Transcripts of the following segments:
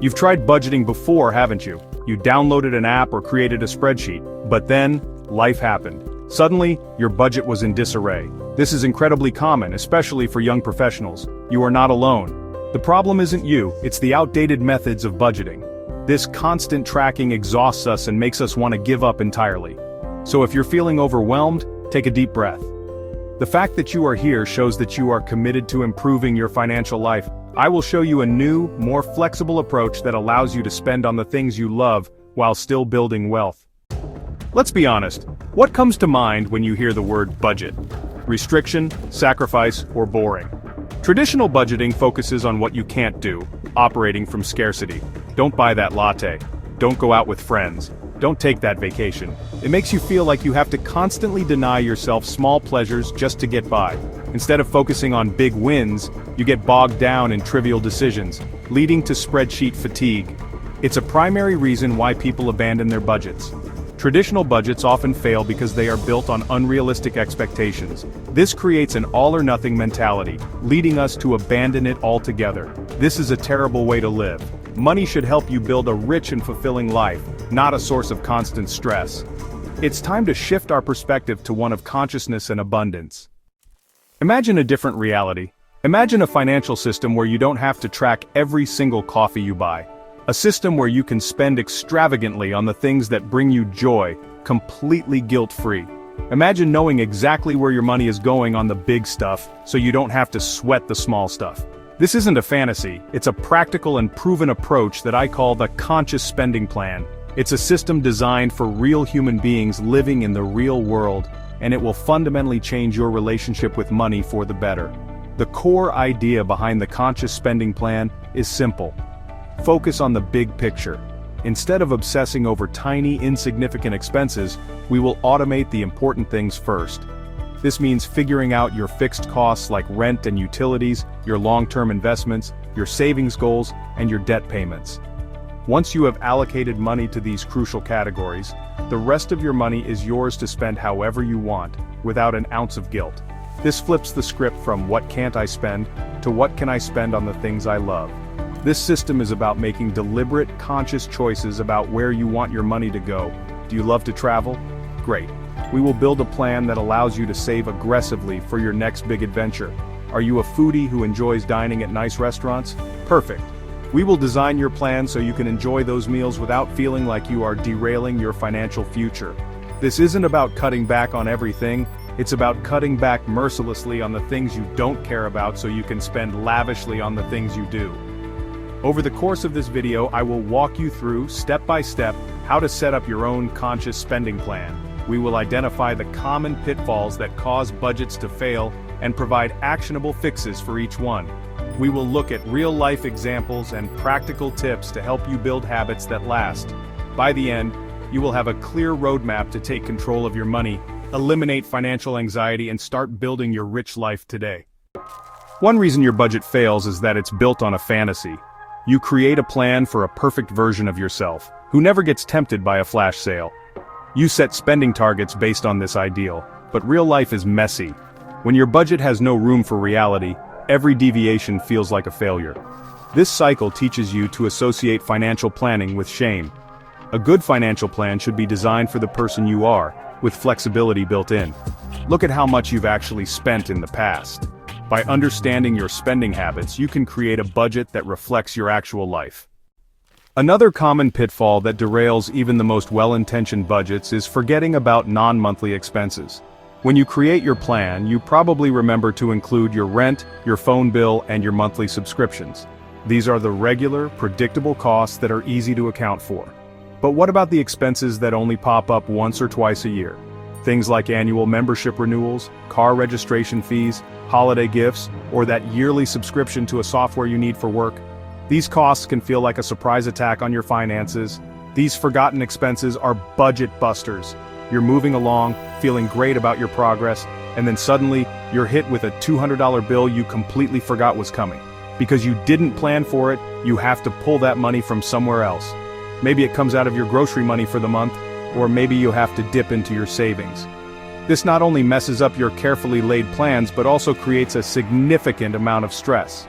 You've tried budgeting before, haven't you? You downloaded an app or created a spreadsheet, but then, life happened. Suddenly, your budget was in disarray. This is incredibly common, especially for young professionals. You are not alone. The problem isn't you, it's the outdated methods of budgeting. This constant tracking exhausts us and makes us want to give up entirely. So if you're feeling overwhelmed, take a deep breath. The fact that you are here shows that you are committed to improving your financial life. I will show you a new, more flexible approach that allows you to spend on the things you love while still building wealth. Let's be honest, what comes to mind when you hear the word budget? Restriction, sacrifice, or boring? Traditional budgeting focuses on what you can't do, operating from scarcity. Don't buy that latte. Don't go out with friends. Don't take that vacation. It makes you feel like you have to constantly deny yourself small pleasures just to get by. Instead of focusing on big wins, you get bogged down in trivial decisions, leading to spreadsheet fatigue. It's a primary reason why people abandon their budgets. Traditional budgets often fail because they are built on unrealistic expectations. This creates an all-or-nothing mentality, leading us to abandon it altogether. This is a terrible way to live. Money should help you build a rich and fulfilling life, not a source of constant stress. It's time to shift our perspective to one of consciousness and abundance. Imagine a different reality. Imagine a financial system where you don't have to track every single coffee you buy. A system where you can spend extravagantly on the things that bring you joy, completely guilt-free. Imagine knowing exactly where your money is going on the big stuff, so you don't have to sweat the small stuff. This isn't a fantasy, it's a practical and proven approach that I call the conscious spending plan. It's a system designed for real human beings living in the real world, and it will fundamentally change your relationship with money for the better. The core idea behind the conscious spending plan is simple. Focus on the big picture. Instead of obsessing over tiny, insignificant expenses, we will automate the important things first. This means figuring out your fixed costs like rent and utilities, your long-term investments, your savings goals, and your debt payments. Once you have allocated money to these crucial categories, the rest of your money is yours to spend however you want, without an ounce of guilt. This flips the script from what can't I spend, to what can I spend on the things I love. This system is about making deliberate, conscious choices about where you want your money to go. Do you love to travel? Great. We will build a plan that allows you to save aggressively for your next big adventure. Are you a foodie who enjoys dining at nice restaurants? Perfect. We will design your plan so you can enjoy those meals without feeling like you are derailing your financial future. This isn't about cutting back on everything, it's about cutting back mercilessly on the things you don't care about so you can spend lavishly on the things you do. Over the course of this video, I will walk you through, step by step, how to set up your own conscious spending plan. We will identify the common pitfalls that cause budgets to fail and provide actionable fixes for each one. We will look at real-life examples and practical tips to help you build habits that last. By the end, you will have a clear roadmap to take control of your money, eliminate financial anxiety, and start building your rich life today. One reason your budget fails is that it's built on a fantasy. You create a plan for a perfect version of yourself, who never gets tempted by a flash sale. You set spending targets based on this ideal, but real life is messy. When your budget has no room for reality, every deviation feels like a failure. This cycle teaches you to associate financial planning with shame. A good financial plan should be designed for the person you are, with flexibility built in. Look at how much you've actually spent in the past. By understanding your spending habits, you can create a budget that reflects your actual life. Another common pitfall that derails even the most well-intentioned budgets is forgetting about non-monthly expenses. When you create your plan, you probably remember to include your rent, your phone bill, and your monthly subscriptions. These are the regular, predictable costs that are easy to account for. But what about the expenses that only pop up once or twice a year? Things like annual membership renewals, car registration fees, holiday gifts, or that yearly subscription to a software you need for work. These costs can feel like a surprise attack on your finances. These forgotten expenses are budget busters. You're moving along, feeling great about your progress, and then suddenly, you're hit with a $200 bill you completely forgot was coming. Because you didn't plan for it, you have to pull that money from somewhere else. Maybe it comes out of your grocery money for the month, or maybe you have to dip into your savings. This not only messes up your carefully laid plans but also creates a significant amount of stress.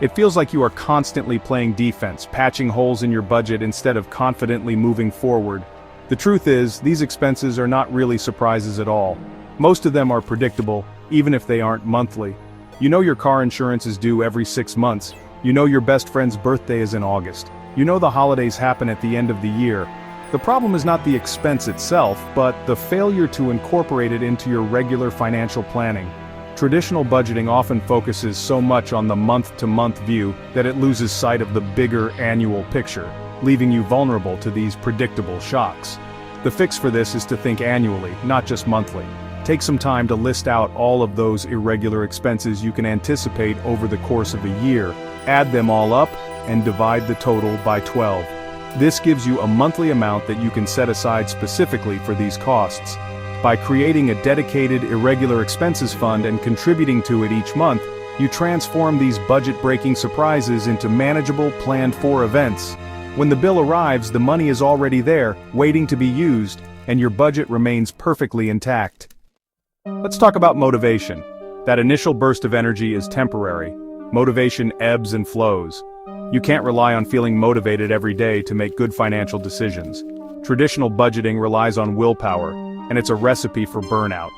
It feels like you are constantly playing defense, patching holes in your budget instead of confidently moving forward. The truth is, these expenses are not really surprises at all. Most of them are predictable, even if they aren't monthly. You know your car insurance is due every 6 months. You know your best friend's birthday is in August. You know the holidays happen at the end of the year. The problem is not the expense itself, but the failure to incorporate it into your regular financial planning. Traditional budgeting often focuses so much on the month-to-month view that it loses sight of the bigger annual picture, leaving you vulnerable to these predictable shocks. The fix for this is to think annually, not just monthly. Take some time to list out all of those irregular expenses you can anticipate over the course of a year, add them all up, and divide the total by 12. This gives you a monthly amount that you can set aside specifically for these costs. By creating a dedicated irregular expenses fund and contributing to it each month, you transform these budget-breaking surprises into manageable, planned-for events. When the bill arrives, the money is already there, waiting to be used, and your budget remains perfectly intact. Let's talk about motivation. That initial burst of energy is temporary. Motivation ebbs and flows. You can't rely on feeling motivated every day to make good financial decisions. Traditional budgeting relies on willpower, and it's a recipe for burnout.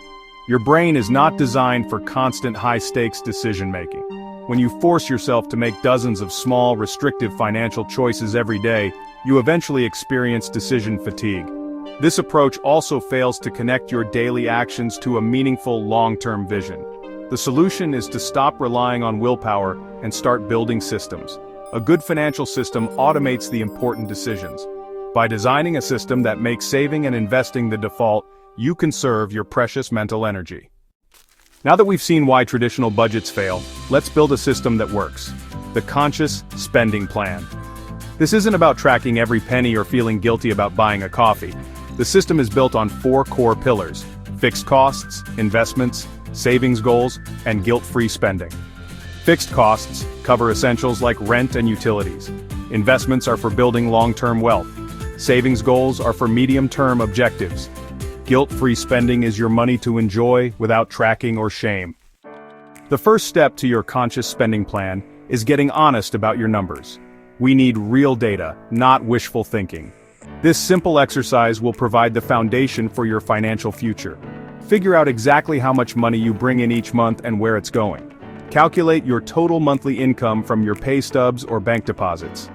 Your brain is not designed for constant high-stakes decision-making. When you force yourself to make dozens of small, restrictive financial choices every day, you eventually experience decision fatigue. This approach also fails to connect your daily actions to a meaningful long-term vision. The solution is to stop relying on willpower and start building systems. A good financial system automates the important decisions. By designing a system that makes saving and investing the default, you conserve your precious mental energy. Now that we've seen why traditional budgets fail, let's build a system that works. The Conscious Spending Plan. This isn't about tracking every penny or feeling guilty about buying a coffee. The system is built on 4 core pillars: fixed costs, investments, savings goals, and guilt-free spending. Fixed costs cover essentials like rent and utilities. Investments are for building long-term wealth. Savings goals are for medium-term objectives. Guilt-free spending is your money to enjoy without tracking or shame. The first step to your conscious spending plan is getting honest about your numbers. We need real data, not wishful thinking. This simple exercise will provide the foundation for your financial future. Figure out exactly how much money you bring in each month and where it's going. Calculate your total monthly income from your pay stubs or bank deposits.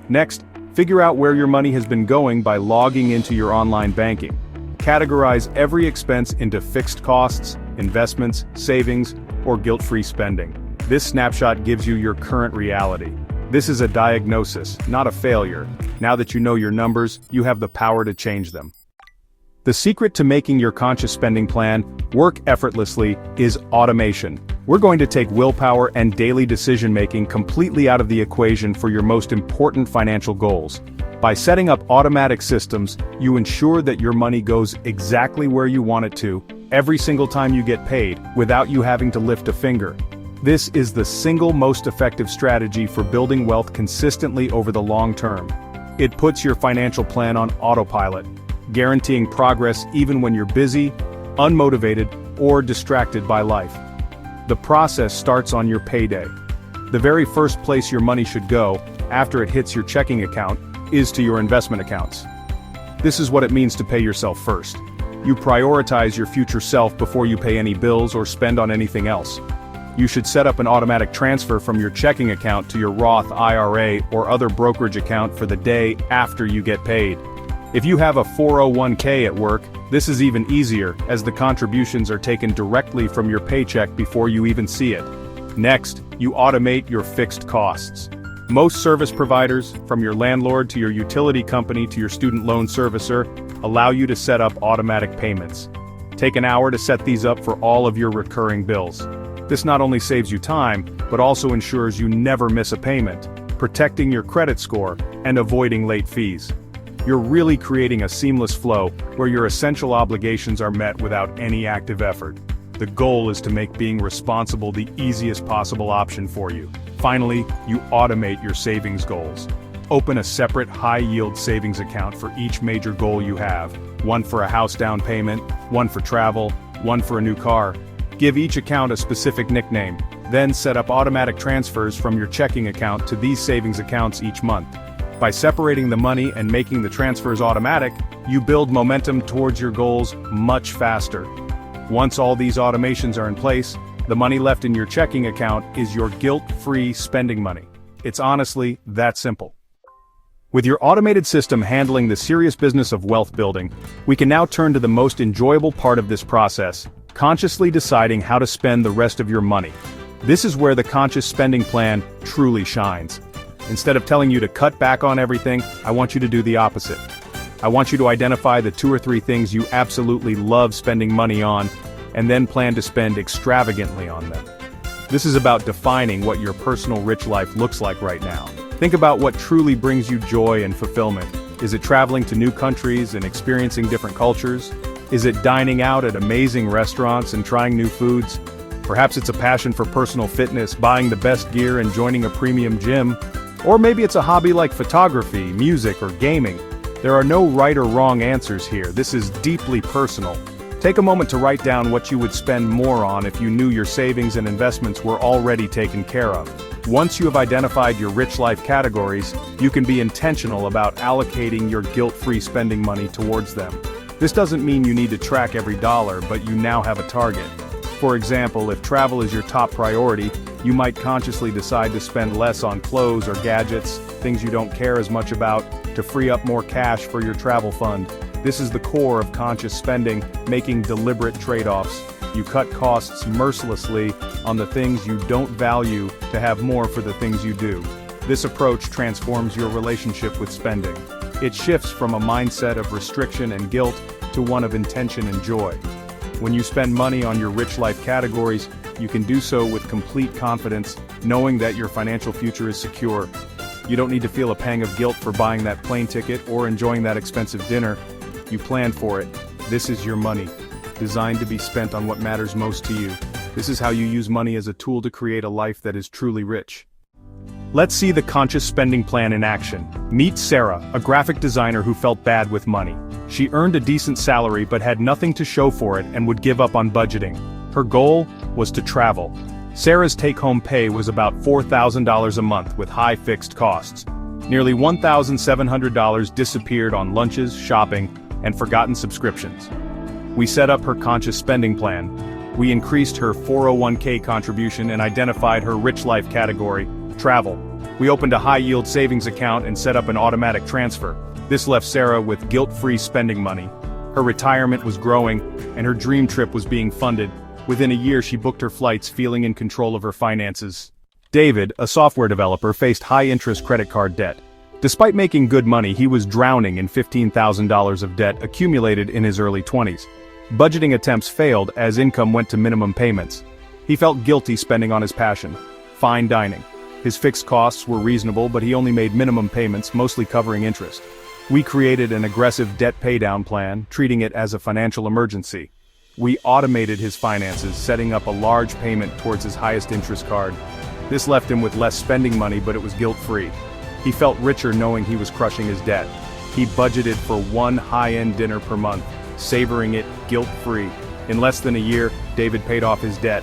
Next, figure out where your money has been going by logging into your online banking. Categorize every expense into fixed costs, investments, savings, or guilt-free spending. This snapshot gives you your current reality. This is a diagnosis, not a failure. Now that you know your numbers, you have the power to change them. The secret to making your conscious spending plan work effortlessly is automation. We're going to take willpower and daily decision-making completely out of the equation for your most important financial goals. By setting up automatic systems, you ensure that your money goes exactly where you want it to, every single time you get paid, without you having to lift a finger. This is the single most effective strategy for building wealth consistently over the long term. It puts your financial plan on autopilot, guaranteeing progress even when you're busy, unmotivated, or distracted by life. The process starts on your payday. The very first place your money should go, after it hits your checking account, is to your investment accounts. This is what it means to pay yourself first. You prioritize your future self before you pay any bills or spend on anything else. You should set up an automatic transfer from your checking account to your Roth IRA or other brokerage account for the day after you get paid. If you have a 401k at work, this is even easier, as the contributions are taken directly from your paycheck before you even see it. Next, you automate your fixed costs. Most service providers, from your landlord to your utility company to your student loan servicer, allow you to set up automatic payments. Take an hour to set these up for all of your recurring bills. This not only saves you time, but also ensures you never miss a payment, protecting your credit score and avoiding late fees. You're really creating a seamless flow where your essential obligations are met without any active effort. The goal is to make being responsible the easiest possible option for you. Finally, you automate your savings goals. Open a separate high-yield savings account for each major goal you have. One for a house down payment, one for travel, one for a new car. Give each account a specific nickname. Then set up automatic transfers from your checking account to these savings accounts each month. By separating the money and making the transfers automatic, you build momentum towards your goals much faster. Once all these automations are in place, the money left in your checking account is your guilt-free spending money. It's honestly that simple. With your automated system handling the serious business of wealth building, we can now turn to the most enjoyable part of this process, consciously deciding how to spend the rest of your money. This is where the conscious spending plan truly shines. Instead of telling you to cut back on everything, I want you to do the opposite. I want you to identify the 2 or 3 things you absolutely love spending money on, and then plan to spend extravagantly on them. This is about defining what your personal rich life looks like right now. Think about what truly brings you joy and fulfillment. Is it traveling to new countries and experiencing different cultures? Is it dining out at amazing restaurants and trying new foods? Perhaps it's a passion for personal fitness, buying the best gear and joining a premium gym. Or maybe it's a hobby like photography, music, or gaming. There are no right or wrong answers here. This is deeply personal. Take a moment to write down what you would spend more on if you knew your savings and investments were already taken care of. Once you have identified your rich life categories, you can be intentional about allocating your guilt-free spending money towards them. This doesn't mean you need to track every dollar, but you now have a target. For example, if travel is your top priority, you might consciously decide to spend less on clothes or gadgets, things you don't care as much about, to free up more cash for your travel fund. This is the core of conscious spending, making deliberate trade-offs. You cut costs mercilessly on the things you don't value to have more for the things you do. This approach transforms your relationship with spending. It shifts from a mindset of restriction and guilt to one of intention and joy. When you spend money on your rich life categories, you can do so with complete confidence, knowing that your financial future is secure. You don't need to feel a pang of guilt for buying that plane ticket or enjoying that expensive dinner. You planned for it. This is your money, designed to be spent on what matters most to you. This is how you use money as a tool to create a life that is truly rich. Let's see the conscious spending plan in action. Meet Sarah, a graphic designer who felt bad with money. She earned a decent salary but had nothing to show for it and would give up on budgeting. Her goal was to travel. Sarah's take-home pay was about $4,000 a month with high fixed costs. Nearly $1,700 disappeared on lunches, shopping, and forgotten subscriptions. We set up her conscious spending plan. We increased her 401k contribution and identified her rich life category, travel. We opened a high-yield savings account and set up an automatic transfer. This left Sarah with guilt-free spending money. Her retirement was growing, and her dream trip was being funded. Within a year, she booked her flights, feeling in control of her finances. David, a software developer, faced high-interest credit card debt. Despite making good money, he was drowning in $15,000 of debt accumulated in his early 20s. Budgeting attempts failed as income went to minimum payments. He felt guilty spending on his passion, fine dining. His fixed costs were reasonable, but he only made minimum payments, mostly covering interest. We created an aggressive debt paydown plan, treating it as a financial emergency. We automated his finances, setting up a large payment towards his highest interest card. This left him with less spending money, but it was guilt-free. He felt richer knowing he was crushing his debt. He budgeted for one high-end dinner per month, savoring it guilt-free. In less than a year, David paid off his debt.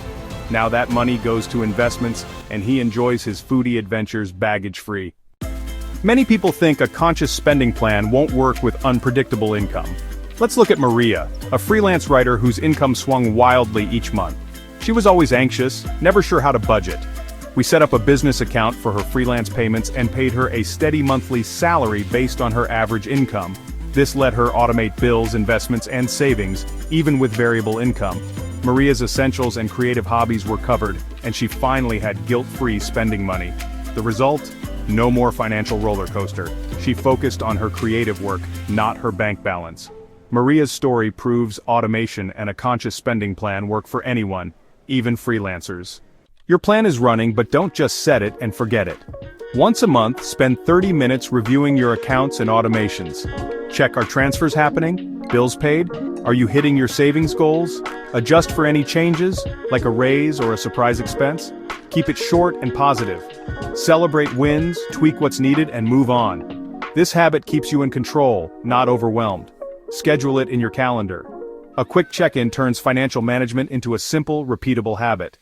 Now that money goes to investments, and he enjoys his foodie adventures baggage-free. Many people think a conscious spending plan won't work with unpredictable income. Let's look at Maria, a freelance writer whose income swung wildly each month. She was always anxious, never sure how to budget. We set up a business account for her freelance payments and paid her a steady monthly salary based on her average income. This let her automate bills, investments, and savings, even with variable income. Maria's essentials and creative hobbies were covered, and she finally had guilt-free spending money. The result? No more financial roller coaster. She focused on her creative work, not her bank balance. Maria's story proves automation and a conscious spending plan work for anyone, even freelancers. Your plan is running, but don't just set it and forget it. Once a month, spend 30 minutes reviewing your accounts and automations. Check, are transfers happening? Bills paid? Are you hitting your savings goals? Adjust for any changes, like a raise or a surprise expense. Keep it short and positive. Celebrate wins, tweak what's needed, and move on. This habit keeps you in control, not overwhelmed. Schedule it in your calendar. A quick check-in turns financial management into a simple, repeatable habit.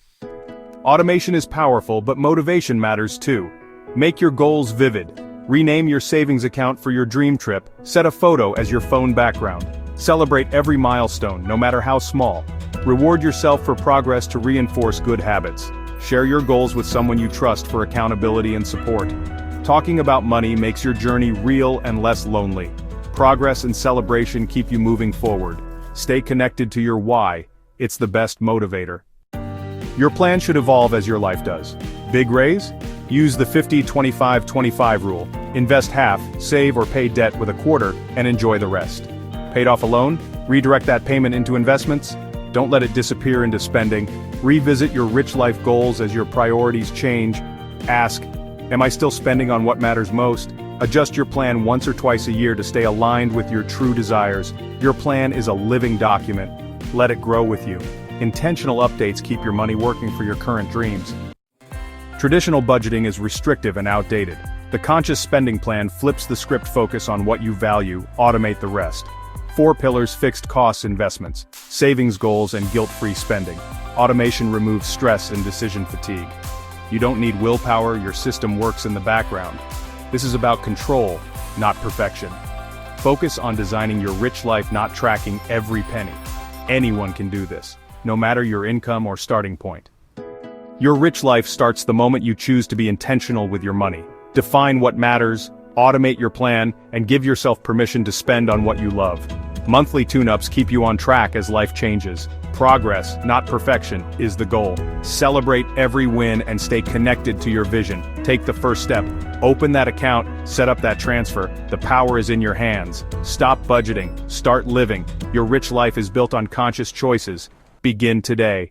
Automation is powerful, but motivation matters too. Make your goals vivid. Rename your savings account for your dream trip, set a photo as your phone background. Celebrate every milestone, no matter how small. Reward yourself for progress to reinforce good habits. Share your goals with someone you trust for accountability and support. Talking about money makes your journey real and less lonely. Progress and celebration keep you moving forward. Stay connected to your why. It's the best motivator. Your plan should evolve as your life does. Big raise? Use the 50-25-25 rule. Invest half, save or pay debt with a quarter, and enjoy the rest. Paid off a loan? Redirect that payment into investments? Don't let it disappear into spending. Revisit your rich life goals as your priorities change. Ask, am I still spending on what matters most? Adjust your plan once or twice a year to stay aligned with your true desires. Your plan is a living document. Let it grow with you. Intentional updates keep your money working for your current dreams. Traditional budgeting is restrictive and outdated. The conscious spending plan flips the script. Focus on what you value, automate the rest. 4 pillars: fixed costs investments, savings goals, and guilt-free spending. Automation removes stress and decision fatigue. You don't need willpower, your system works in the background. This is about control, not perfection. Focus on designing your rich life, not tracking every penny. Anyone can do this, no matter your income or starting point. Your rich life starts the moment you choose to be intentional with your money. Define what matters, automate your plan, and give yourself permission to spend on what you love. Monthly tune-ups keep you on track as life changes. Progress, not perfection, is the goal. Celebrate every win and stay connected to your vision. Take the first step. Open that account, set up that transfer. The power is in your hands. Stop budgeting, start living. Your rich life is built on conscious choices. Begin today.